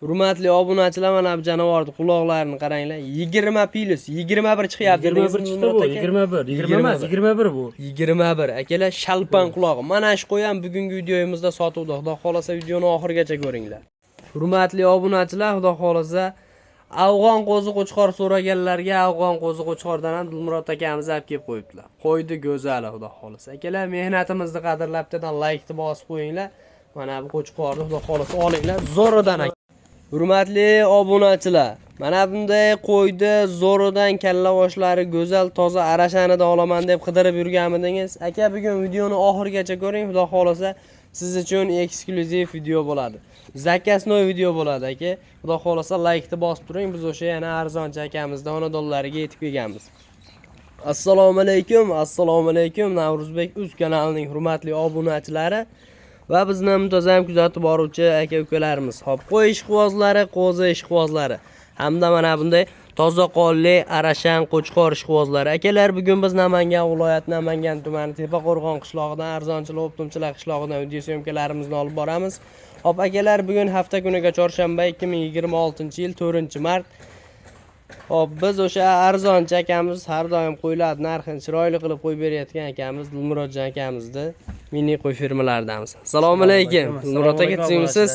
Hurmatli obunachilar, mana bu janovarning quloqlarini qaranglar. 20 plus, 21 chiqyapti. 21 chiqdi bu, 21. 20 emas, 21 bu. 21 akalar, shalpan quloq. Mana shu qo'yam bugungi videomizda sotuvda. Xudo xolasa videoni oxirigacha ko'ringlar. Hurmatli obunachilar, xudo xolasa afg'on qo'zi qo'chqor so'raganlarga afg'on qo'zi qo'chqordan ham Dilmurod akamiz olib kelib qo'yibdilar. Qo'ydi go'zali, xudo xolasa. Akalar, mehnatimizni qadrlabdan like-ni bosib qo'yinglar. Mana bu qo'chqorni xudo xolasa olinglar, zo'ridan. Hurmatli obunachilar, mana bunday qo'ydi zo'ridan kalla boshlari go'zal, toza arashanida olaman deb qidirib yurganmidingiz? Aka, bugun videoni oxirigacha ko'ring, xudo xolasa siz uchun eksklyuziv video bo'ladi. Zakasnoy video bo'ladi aka. Xudo xolasa like-ni bosib turing. Biz o'sha yana arzoncha akamizdan xonadonlariga yetib kelganmiz. Assalomu alaykum. Navruzbek Uz kanalining hurmatli obunachilari va bizni muntazam kuzatib boruvchi aka-ukalarimiz. Hop, qo'y ishqibozlari, qo'zi ishqibozlari hamda mana bunday toza qonli arashan qo'chqor ishqibozlari. Akalar, bugun biz Namangan viloyati Namangan tumani Tepaqo'rg'on qishlog'idan Arzonchilar Optimchilar qishlog'idan video syomkalarimizni olib boramiz. Hop akalar, bugun hafta kuniga chorshanba 2026-yil 4-mart. Hop, biz o'sha arzonchi akamiz har doim qo'ylarni narxini chiroyli qilib qo'yib berayotgan akamiz Dilmurodjon akamizni mini qo'y firmalaridanmiz. Assalomu alaykum. Dilmurod aka, sizmisiz?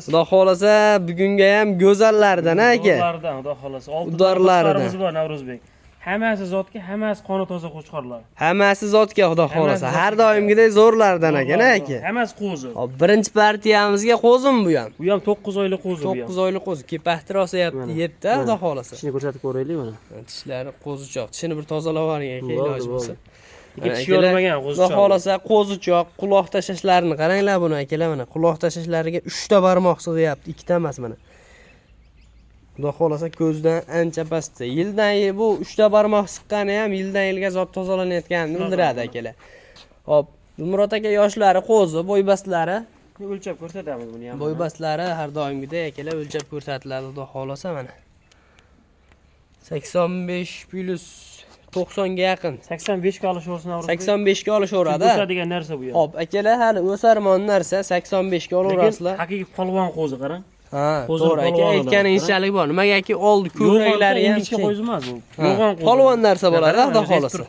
Xudo xolasa bugunga ham go'zallardan aka. Go'zallardan, xudo xolasa. Oltilarimiz bor Navruzbek. Hammasi zotga, hammasi qoni toza qo'chqorlar. Hammasi zotga, xudo xolasa. Har doimgidek zo'rlardan aka, aka. Hammasi qo'zi. Hop, birinchi partiyamizga qo'zimi bu ham? Bu ham 9 oylik qo'zi bu ham. 9 oylik qo'zi. Kepahtir osyapti, yebdi, xudo xolasa. Tishini ko'rsatib ko'raylik mana. Tishlari qo'zichoq. Tishini bir tozalab oling aka, iloji bo'lsa. Tish yormagan qo'zichoq. Xudo xolasa qo'zichoq, quloq tashishlarini qaranglar buni akalar, mana quloq tashishlariga 3 ta barmoq sig'yapti, 2 ta emas mana. Xudo xolasa ko'zdan ancha pastda. Yildan yil bu 3 ta barmoq siqqani ham yildan yilga zot tozalanayotganini bildiradi akalar. Hop, Dilmurod aka yoshlari qo'zi, bo'ybastlari o'lchab ko'rsatamiz buni ham. Bo'ybastlari har doimgidek akalar o'lchab ko'rsatiladi, xudo xolasa mana. 85 plus 90 ga yaqin. 85 ga olishaversin Navruzbek. 85 ga olishaveradi. O'sadigan narsa bu ham. Hop, akalar, hali o'sarmon narsa 85 ga olaverasizlar. Haqiqiy polvon qo'zi qarang. Ha, to'g'ri aka, aytganingiz bor. Nimagaki oldi ko'kraklari ham ingichka qo'zi emas bu. Yo'g'on qo'zi. Polvon narsa bo'ladi, xudo xolasa.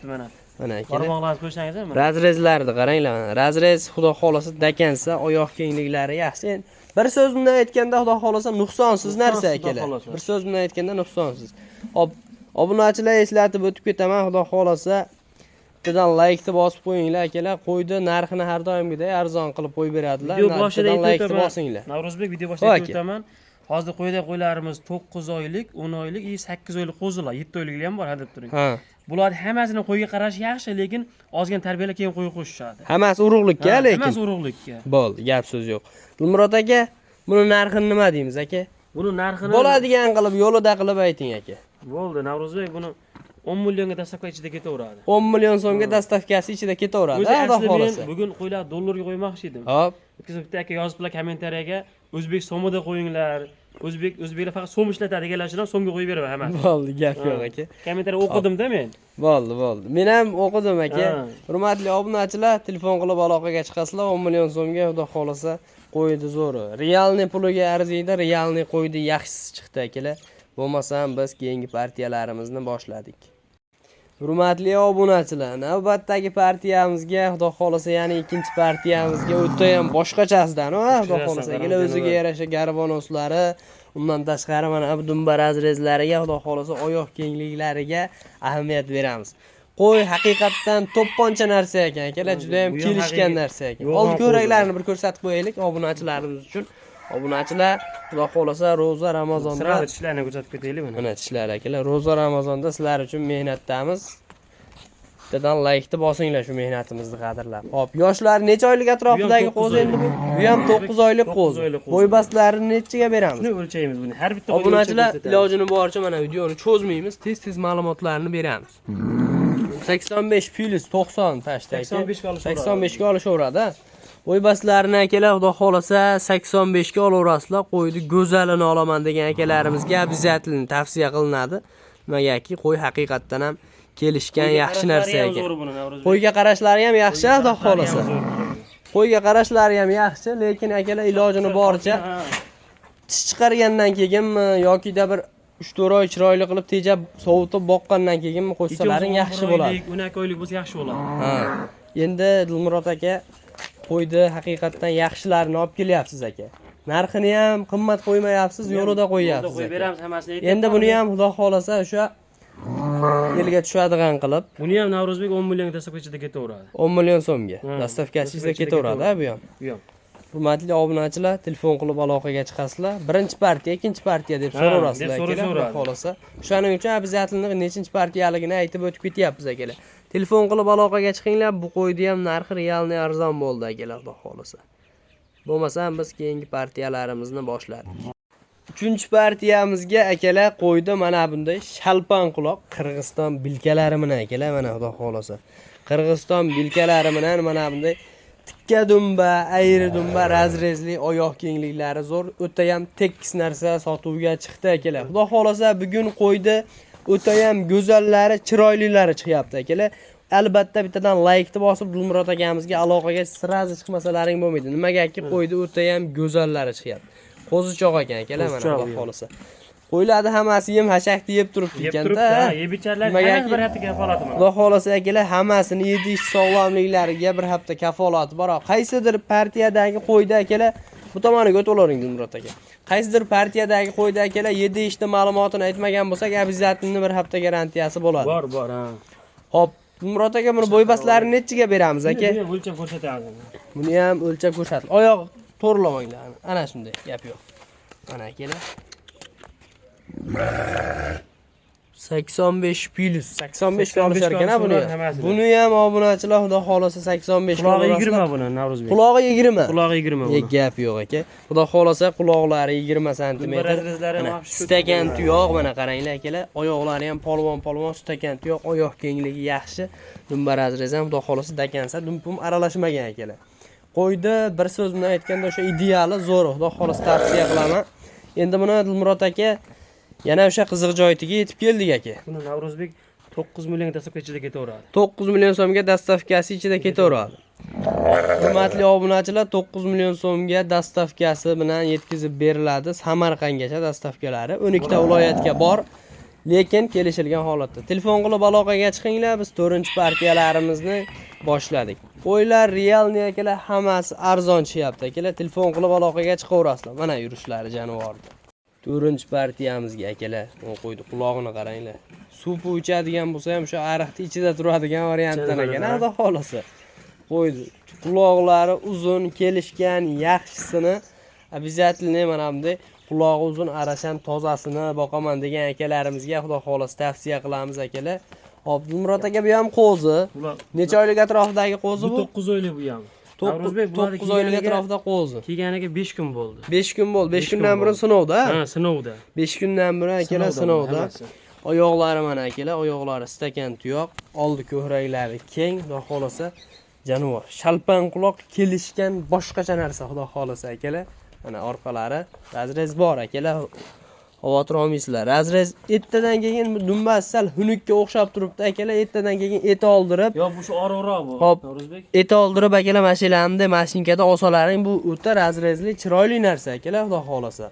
Mana aka. Barmoqlarni qo'ysangiz ham. Razrezlarni qaranglar mana. Razrez xudo xolasa dakansa, oyoq kengliklari yaxshi. Bir so'z bilan aytganda xudo xolasa nuqsonsiz narsa akalar. Bir so'z bilan aytganda nuqsonsiz. Hop, obunachilar eslatib o'tib ketaman, xudo xolasa bittadan like-ni bosib qo'yinglar akalar. Qo'ydi narxini har doimgidek arzon qilib qo'yib beradilar. Video boshida like-ni bosinglar. Navruzbek video boshida aytaman. Hozir qo'ylarimiz 9 oylik, 10 oylik, 8 oylik qo'zilar, 7 oyliklar ham bor, ha deb turing. Ha. Bular hammasini qo'yga qarash yaxshi, lekin ozgina tarbiyalab keyin qo'yga qo'shishadi. Hammasi urug'likka, lekin. Hammasi urug'likka. Bo'ldi, gap so'z yo'q. Dilmurod aka, buni narxini nima deymiz aka? Buni narxini bo'ladigan qilib, yo'lida qilib ayting aka. Bo'ldi, Navruzbek buni 10 millionga dastavka ichida ketaveradi. 10 million so'mga dastavkasi ichida ketaveradi, xudo xolasa. Bugun qo'ylar dollarga qo'ymoqchi edim. Hop. Bitta aka yoziblar kommentariyaga, O'zbek so'mida qo'yinglar. O'zbeklar faqat so'm ishlatadiganlar uchun so'mga qo'yib beraman hammasi. Bo'ldi, gap yo'q aka. Kommentariya o'qidim-da men. Bo'ldi. Men ham o'qidim aka. Hurmatli obunachilar, telefon qilib aloqaga chiqasizlar. 10 million so'mga xudo xolasa qo'ydi zo'ri. Realni puliga arziydi, realni qo'ydi yaxshisi chiqdi akalar. Bo'lmasam biz keyingi partiyalarimizni boshladik. Hurmatli obunachilar, navbatdagi partiyamizga xudo xolasa, ya'ni ikkinchi partiyamizga o'tda ham boshqachasidan, xudo xolasa, o'ziga yarasha garbonoslari, undan tashqari mana Abdumba razrezlariga, xudo xolasa, oyoq kengliklariga ahamiyat beramiz. Qo'y haqiqatdan to'pponcha narsa ekan, akalar, juda ham kelishgan narsa ekan. Old ko'raklarni bir ko'rsatib qo'yaylik obunachilarimiz uchun. Obunachilar, xudo xolasa, ro'za Ramazonda sira tishlarni ko'rsatib ketaylik mana. Mana tishlar akalar, ro'za Ramazonda sizlar uchun mehnatdamiz. Bittadan like-ni bosinglar shu mehnatimizni qadrlab. Hop, yoshlar necha oylik atrofidagi qo'zi endi bu? Bu ham 9 oylik qo'zi. Bo'ybastlarini nechaga beramiz? Shuni o'lchaymiz buni. Har bitta obunachilar ilojini boricha mana videoni cho'zmaymiz, tez ma'lumotlarni beramiz. 85 plus 90 tashdagi 85 ga olishaveradi. Bo'ybaslarini akalar, xudo xolasa 85 ga olaverasizlar. Qo'ydi go'zalini olaman degan akalarimizga obyazatlni tavsiya qilinadi. Nimagaki qo'y haqiqatdan ham kelishgan yaxshi narsa ekan. Qo'yga qarashlari ham yaxshi, xudo xolasa. Qo'yga qarashlari ham yaxshi, lekin akalar ilojini boricha tish chiqargandan keyinmi yoki-da bir 3-4 oy chiroyli qilib tejab sovutib boqqandan keyinmi qo'shsalaring yaxshi bo'ladi. 12 oylik bo'lsa yaxshi bo'ladi. Ha. Endi Dilmurod aka qo'ydi haqiqatdan yaxshilarini olib kelyapsiz aka. Narxini ham qimmat qo'ymayapsiz, yo'lida qo'yyapsiz. Qo'yib beramiz hammasini. Endi buni ham xudo xolasa o'sha elga tushadigan qilib Buni ham Navro'zbek 10 million dastavka ichida ketaveradi. 10 million so'mga dastavkasi ichida ketaveradi, bu ham. Bu ham. Hurmatli obunachilar, telefon qilib aloqaga chiqasizlar. Birinchi partiya, ikkinchi partiya deb so'rarasizlar akalar. Xolasa. O'shaning uchun obязательно nechinchi partiyaligini aytib o'tib ketyapmiz akalar. Telefon qilib aloqaga chiqinglar, bu qo'ydi ham narxi realniy arzon bo'ldi akalar, xudo xolasa. Bo'lmasa biz keyingi partiyalarimizni boshladik. Uchinchi partiyamizga akalar qo'ydi mana bunday shalpan quloq Qirg'iziston bilkalari bilan akalar, mana xudo xolasa. Qirg'iziston bilkalari bilan mana bunday tikka dumba, ayri dumba, razrezli oyoq kengliklari zo'r, o'ta ham tekis narsa sotuvga chiqdi akalar. Xudo xolasa bugun qo'ydi o'ta ham go'zallari, chiroylilari chiqyapti akalar. Albatta bittadan like-ni bosib Dilmurod akamizga aloqaga sirazi chiqmasalaring bo'lmaydi. Nimagaki qo'ydi o'ta ham go'zallari chiqyapti. Qo'zichoq ekan akalar, mana xudo xolasa. Qo'yiladi hammasi yem hashakni yeb turibdi ekanda. Yeb icharlar hammasi bir hafta kafolati bor. Xudo xolasa akalar hammasini yedish sog'lomliklariga bir hafta kafolati bor. Qaysidir partiyadagi qo'ydi akalar, bu tomoniga o'tavering Dilmurod aka. Qaysidir partiyadagi qo'ydi akalar yedishni ma'lumotini aytmagan bo'lsak, obязательно bir hafta garantiyasi bo'ladi. Bor, ha. Xo'p, Dilmurod aka buni bo'ybaslarini nechiga beramiz aka? Buni o'lchab ko'rsatamiz. Buni ham o'lchab ko'rsating. Oyoq to'g'rilamanglar. Ana shunday gap yo'q. Mana akalar. 85 plus 85 ga olishar ekan buni. Buni ham obunachilar xudo xolasa 85 ga Qulog'i 20 buni Navro'zbek. Qulog'i 20. Qulog'i 20 buni. Gap yo'q aka. Xudo xolasa quloqlari 20 sm. Stakan tuyoq mana qaranglar akalar. Oyoqlari ham polvon, stakan tuyoq, oyoq kengligi yaxshi. Dumba razrez ham xudo xolasa dakansa, dumpum aralashmagan akalar. Qo'ydi bir so'z bilan aytganda o'sha ideali zo'r, xudo xolasa tavsiya qilaman. Endi buni Dilmurod aka yana o'sha qiziq joyitiga yetib keldik aka. Buni Navro'zbek 9 million dastavka ichida ketaveradi. 9 million so'mga dastavkasi ichida ketaveradi. Hurmatli obunachilar, 9 million so'mga dastavkasi bilan yetkazib beriladi. Samarqandgacha dastavkalari 12 ta viloyatga bor, lekin kelishilgan holatda. Telefon qilib aloqaga chiqinglar, biz 4-partiyalarimizni boshladik. Qo'ylar realniy akalar hammasi arzon chiqyapti akalar. Telefon qilib aloqaga chiqaverasizlar. Mana yurishlari jonivordi. 4-partiyamizga akalar, u qo'ydi qulog'ini qaranglar. Suv ichadigan bo'lsa ham shu ariqning ichida turadigan variantdan ekan, xudo xolasa. Qo'ydi. Quloqlari uzun, kelishgan, yaxshisini obязательно mana bunday qulog'i uzun, arashan tozasini boqaman degan akalarimizga xudo xolasa tavsiya qilamiz akalar. Hop, Dilmurod aka bu ham qo'zi. Necha oylik atrofidagi qo'zi bu? 9 oylik bu ham. Navro'zbek 9 oylik atrofida qo'zi. Kelganiga 5 kun bo'ldi. 5 kun bo'ldi. 5 kundan burun sinovda. Ha, sinovda. 5 kundan burun akalar sinovda. Oyoqlari mana akalar, oyoqlari stakan tuyoq, oldi ko'hraklari keng, xudo xolasa jonivor. Shalpan quloq kelishgan boshqacha narsa, xudo xolasa akalar. Mana orqalari razrez bor akalar. Xavotir olmaysizlar. Razrez etdan keyin dumba sal hunukka o'xshab turibdi akalar. Etdan keyin et oldirib. Yo'q, bu shu orora bu. Navro'zbek. Et oldirib akalar mashinamda mashinkada olsalaring bu o'ta razrezli, chiroyli narsa akalar, xudo xolasa.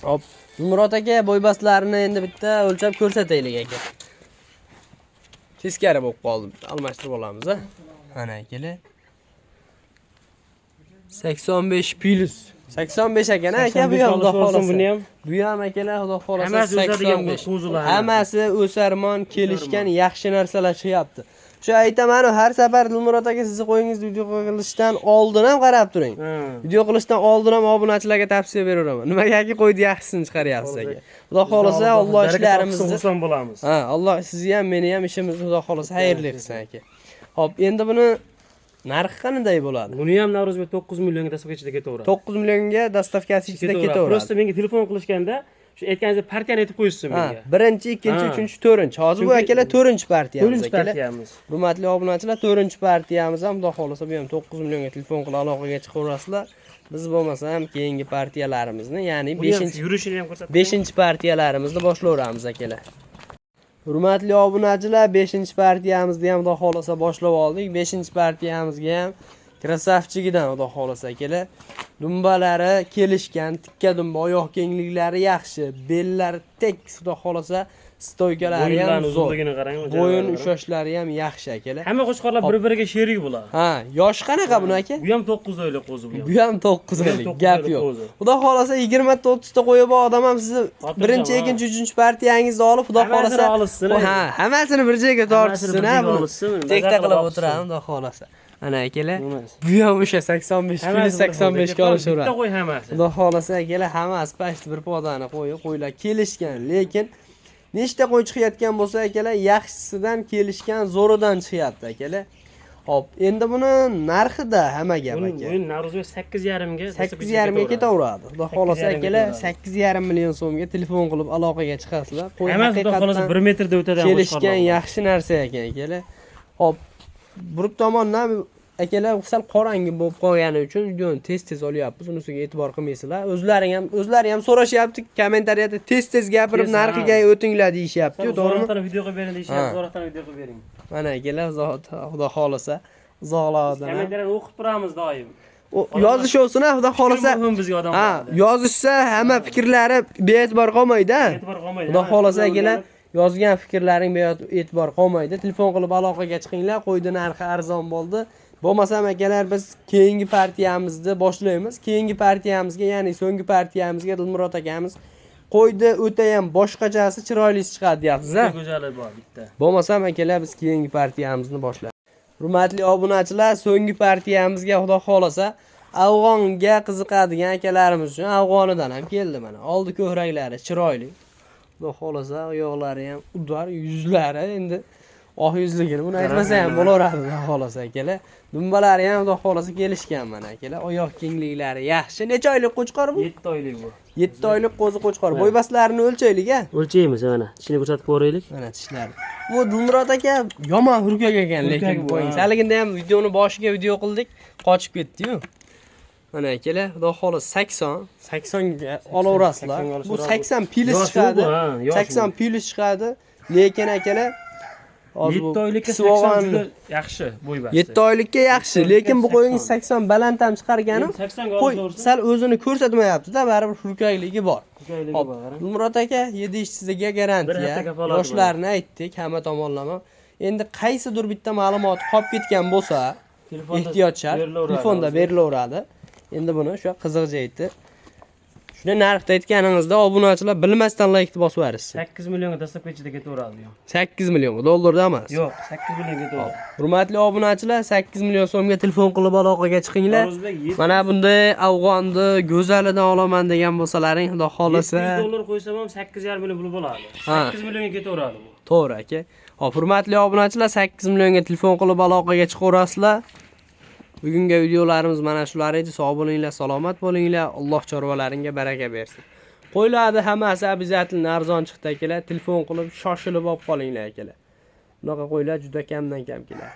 Hop, Dilmurod aka bo'ybaslarini endi bitta o'lchab ko'rsataylik aka. Teskari bo'lib qoldi. Almashtirib olamiz a. Mana akalar. 85 plus 85 ekan aka bu ham xudo xolasa. Buni ham. Bu ham akalar xudo xolasa Hammasi o'sadigan 85. qo'zilar. Hammasi o'sarmon, kelishgan yaxshi narsalar chiqyapti. Shu aytaman, har safar Dilmurod aka sizni qo'yingizni video qilishdan oldin ham qarab turing. Video qilishdan oldin ham obunachilarga tavsiya beraveraman. Nimagaki qo'ydi yaxshisini chiqaryapsiz aka. Xudo xolasa Alloh ishlarimizni xursand bo'lamiz. Ha, Alloh sizni ham, meni ham ishimizni xudo xolasa xayrli qilsin aka. Hop, endi buni narxi qanday bo'ladi? Buni ham Navro'zbek 9 millionga dastavka ichida ketaveradi. 9 millionga dastavkasi ichida ketaveradi. Prosta menga telefon qilishganda shu aytganingiz partiyani aytib qo'yishsin menga. Birinchi, ikkinchi, uchinchi, to'rtinchi. Hozir bu akalar 4-partiyamiz akalar. Partiyamiz. Hurmatli obunachilar, 4-partiyamiz ham xudo xolasa bu ham 9 millionga telefon qilib aloqaga chiqaverasizlar. Biz bo'lmasa ham keyingi partiyalarimizni, ya'ni 5-yurishini ham ko'rsatib. 5-partiyalarimizni boshlayveramiz akalar. Hurmatli obunachilar, 5-partiyamizni ham xudo xolasa boshlab oldik. 5-partiyamizga ham Krasavchigidan xudo xolasa akalar. Dumbalari kelishgan, tikka dumba, oyoq kengliklari yaxshi, bellari tek, xudo xolasa stoykalari ham zo'r. Bo'yin ushashlari ham yaxshi akalar. Hamma qo'chqorlar bir-biriga sherik bo'ladi. Ha, yoshi qanaqa buni aka? Bu ham 9 oylik qo'zi bu. Bu ham 9 oylik, gap yo'q. Xudo xolasa 20 ta 30 ta qo'yib odam ham sizni birinchi, ikkinchi, uchinchi partiyangizni olib, xudo xolasa ha, hammasini bir joyga tortishsin ha buni. Tekta qilib o'tiramiz, xudo xolasa. Ana akalar, bu ham o'sha 85 plyus 85 ga olishaveradi. Bitta qo'y hammasi. Xudo xolasa akalar, hammasi past bir podani qo'ylar kelishgan, lekin nechta qo'y chiqayotgan bo'lsa akalar, yaxshisidan kelishgan, zo'ridan chiqyapti akalar. Hop, endi buni narxida hamma gap aka. Buni Navro'zga 8,5 ga 8,5 ga ketaveradi. Xudo xolasa akalar, 8,5 million so'mga telefon qilib aloqaga chiqasizlar. Qo'y haqiqatan 1 metrda o'tadi. Kelishgan yaxshi narsa ekan akalar. Hop, burib tomondan akalar sal qorangi bo'lib qolgani uchun videoni tez-tez olyapmiz. Unisiga e'tibor qilmaysizlar. O'zlari ham so'rashyapti, kommentariyada tez-tez gapirib narxiga o'tinglar deyishyapti-ku, to'g'rimi? To'g'rimi? Video qilib bering deyishyapti, zo'roqdan video qilib bering. Mana akalar, xudo xolasa, uzoqlardan. Kommentariyani o'qib turamiz doim. Yozishsin, xudo xolasa. Muhim bizga odamlar. Ha, yozishsa hamma fikrlari be'tibor qolmaydi. E'tibor qolmaydi. Xudo xolasa akalar, yozgan fikrlaring be'tibor qolmaydi. Telefon qilib aloqaga chiqinglar, qo'ydi narxi arzon bo'ldi. Bo'lmasam akalar, biz keyingi partiyamizni boshlaymiz. Keyingi partiyamizga, ya'ni so'nggi partiyamizga Dilmurod akamiz qo'ydi, o'ta ham boshqachasi chiroylisi chiqadi deyapsiz-a? Go'zali bor bitta. Bo'lmasam akalar, biz keyingi partiyamizni boshlaymiz. Hurmatli obunachilar, so'nggi partiyamizga xudo xolasa Afg'onga qiziqadigan akalarimiz uchun Afg'onidan ham keldi mana. Oldi ko'hraklari chiroyli. Xudo xolasa oyoqlari ham udar, yuzlari endi oq yuzligini buni aytmasa ham bo'laveradi, xudo xolasa akalar. Dumbalari ham xudo xolasa kelishgan mana akalar. Oyoq kengliklari yaxshi. Necha oylik qo'chqor bu? 7 oylik bu. 7 oylik qo'zi qo'chqor. Bo'ybaslarini o'lchaylik-a? O'lchaymiz mana. Tishini ko'rsatib ko'raylik. Mana tishlari. Bu Dilmurod aka yomon hurkak ekan, lekin qo'ying. Saligida ham videoni boshiga video qildik, qochib ketdi-yu. Mana akalar, xudo xolasa 80 ga olaverasizlar. Bu 80 plyus chiqadi. 80 plyus chiqadi. Lekin akalar 7 oylikka 80 juda yaxshi bo'ybasti. 7 oylikka yaxshi, lekin bu qo'ying 80 baland ham chiqarganim. 80 ga qo'y sal o'zini ko'rsatmayapti-da, baribir hurkakligi bor. Hurkakligi bor. Dilmurod aka 7 ishchisiga garantiya. Yoshlarni aytdik, hamma tomonlama. Endi qaysidir bitta ma'lumot qolib ketgan bo'lsa, ehtiyot shart, telefonda berilaveradi. Endi buni shu qiziq joyda shuni narxda aytganingizda obunachilar bilmasdan like bosib yuborasiz. 8 millionga dastlabkichida ketaveradi. 8 million dollarda emas. Yo'q, 8 millionga ketaveradi. Hurmatli obunachilar, 8 million so'mga telefon qilib aloqaga chiqinglar. Mana bunday Afg'onni go'zalidan olaman degan bo'lsalaring, xudo xolasa. $700 qo'ysam ham 8,5 million pul bo'ladi. 8 millionga ketaveradi bu. To'g'ri aka. Hop, hurmatli obunachilar, 8 millionga telefon qilib aloqaga chiqaverasizlar. Bugungi videolarimiz mana shular edi. Sog' bo'linglar, salomat bo'linglar. Alloh chorvalaringga baraka bersin. Qo'ylarni hammasi обязательно arzon chiqdi akalar. Telefon qilib shoshilib olib qolinglar akalar. Bunaqa qo'ylar juda kamdan kam keladi.